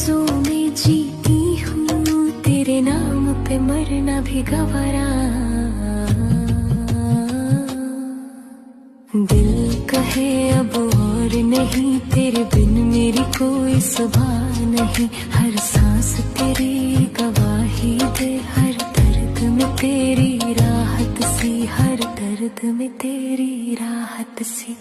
लफ्जों में जीती हूँ, तेरे नाम पे मरना भी गवारा। दिल कहे अब और नहीं, तेरे बिन मेरी कोई सुबह नहीं। हर सांस तेरी गवाही दे, हर दर्द में तेरी राहत सी, हर दर्द में तेरी राहत सी।